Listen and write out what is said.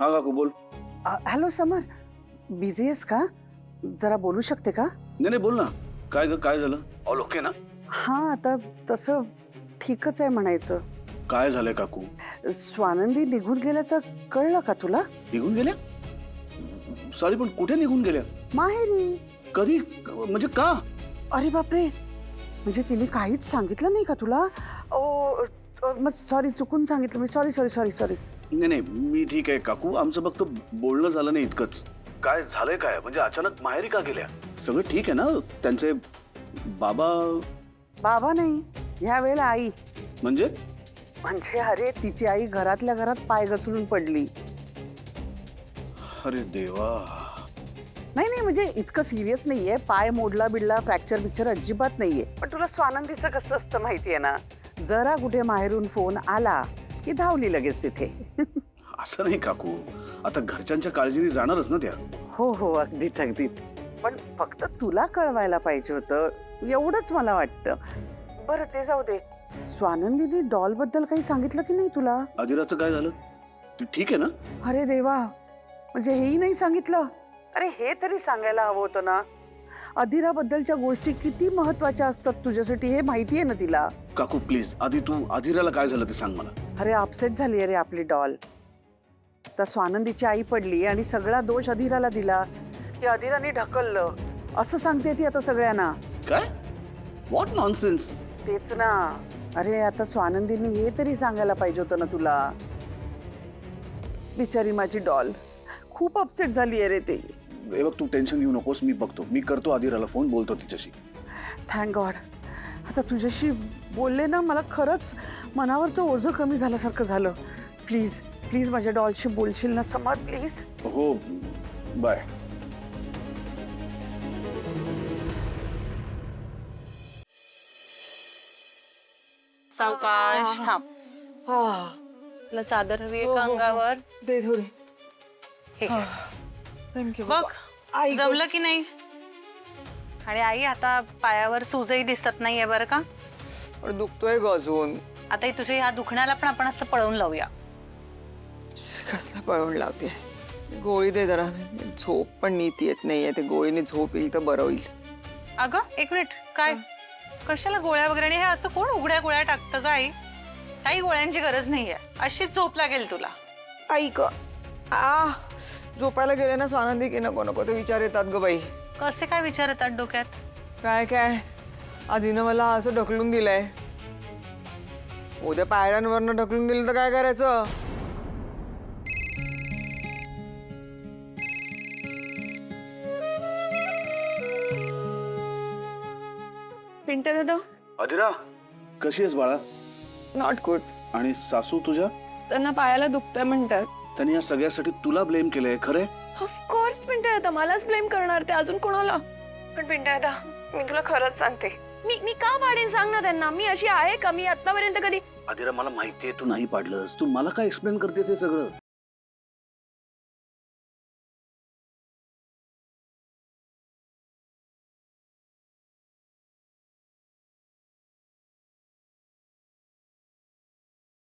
हा काकू बोल. हॅलो समर, बिझी आहेस का? जरा बोलू शकते का? नाही नाही बोल ना. काय ग काय झालं? ऑल ओके ना? हा आता तसं ठीकच आहे म्हणायचं. काय झालंय काकू? स्वानंदी निघून गेल्याचं कळलं का तुला? निघून गेल्या? सॉरी पण कुठे निघून गेल्या? माहेरी. कधी म्हणजे का? अरे बापरे, म्हणजे तिने काहीच सांगितलं नाही का तुला? मग सॉरी, चुकून सांगितलं मी. Sorry sorry sorry sorry. नाही नाही मी ठीक आहे काकू. आमचं फक्त बोलणं झालं नाही इतकंच. काय झालंय काय? म्हणजे अचानक माहेरी का गेल्या? सगळं ठीक आहे ना? त्यांचे बाबा? बाबा नाही, ह्या वेळेला आई. म्हणजे म्हणजे अरे तिची आई घरातल्या घरात पाय घसरून पडली. अरे देवा. नाही नाही म्हणजे इतकं सिरियस नाहीये. पाय मोडला बिडला, फ्रॅक्चर बिक्चर अजिबात नाहीये. पण तुला स्वानंदीचं कसं असतं माहितीये ना, जरा कुठे माहेरून फोन आला की धावली लगेच तिथे. असं नाही काकू. आता घरच्यांच्या काळजीने जाणारच ना त्या. हो हो अगदीच अगदीच. पण फक्त तुला कळवायला पाहिजे होतं, एवढंच मला वाटतं. बरं ते जाऊ दे, स्वानंदीने डॉल बद्दल काही सांगितलं की नाही तुला? अधिराचं काय झालं? ती ठीक आहे ना? अरे देवा, म्हणजे हेही नाही सांगितलं? अरे हे तरी सांगायला हवं होतं ना. अधिराबद्दलच्या गोष्टी किती महत्वाच्या असतात तुझ्यासाठी हे माहितीये ना तिला. काकू प्लीज आधी तू अधिराला काय झालं ते सांग मला. अरे अपसेट झाली अरे आपली डॉल. तर स्वानंदीची आई पडली आणि सगळा दोष अधिराला दिला की अधिराने ढकललं असं सांगते ती आता सगळ्यांना. काय? What nonsense. तेच ना. अरे आता स्वानंदीने हे तरी सांगायला पाहिजे होतं ना तुला. बिचारी माझी डॉल खूप अपसेट झाली आहे रे ते. हे बघ तू टेन्शन घेऊ नकोस. मी बघतो. मी करतो अधिराला फोन, बोलतो तिच्याशी. Thank God. आता तुझ्याशी बोलले ना, मला खरंच मनावरचं ओझं कमी झाल्यासारखं झालं. प्लीज प्लीज माझ्या डॉलशी बोलशील ना समर, प्लीज. हो बाय. सावकाश थांब. तुला चादर हवी आहे का अंगावर? दे थोडी. हे घे. थँक्यू. बघ आई गं. जमलं की नाही? आणि आई आता पायावर सूजही दिसत नाहीये बरं का. पण दुखतोय ग अजून. आता ही तुझ्या ह्या दुखण्याला पण आपण असं पळवून लावूया. कसला पळवून लावते. गोळी दे जरा. झोप पण नीट येत नाहीये. ते गोळीने झोप येईल तर बरं होईल. अगं एक मिनिट, काय कशाला गोळ्या वगैरे? हे असं कोण उघड्या गोळ्या टाकतं का आई? काही गोळ्यांची गरज नाहीये. अशीच झोप लागेल तुला. ऐक झोपायला गेले ना स्वानंदी की नको नको ते विचार येतात ग बाई. कसे काय विचार येतात डोक्यात? काय काय आधीनं मला असं ढकलून दिलंय. उद्या पायऱ्यांवरनं ढकलून दिलं तर काय करायचं? पिंट्या दादा. अधिरा कशी आहेस बाळा? Not good. आणि सासू तुझ्या? त्यांना पायाला दुखतंय म्हणतात. त्यांनी या सगळ्यासाठी तुला ब्लेम केलंय खरंय? ऑफकोर्स पिंट्या दादा मलाच ब्लेम करणार ते, अजून कोणाला? पण पिंट्या दादा मी तुला खरंच सांगते, मी का पाडेन सांग ना त्यांना. मी अशी आहे का? मी आतापर्यंत कधी. अधिरा मला माहितीये तू नाही पाडलंस. तू मला काय एक्सप्लेन करतेस हे सगळं?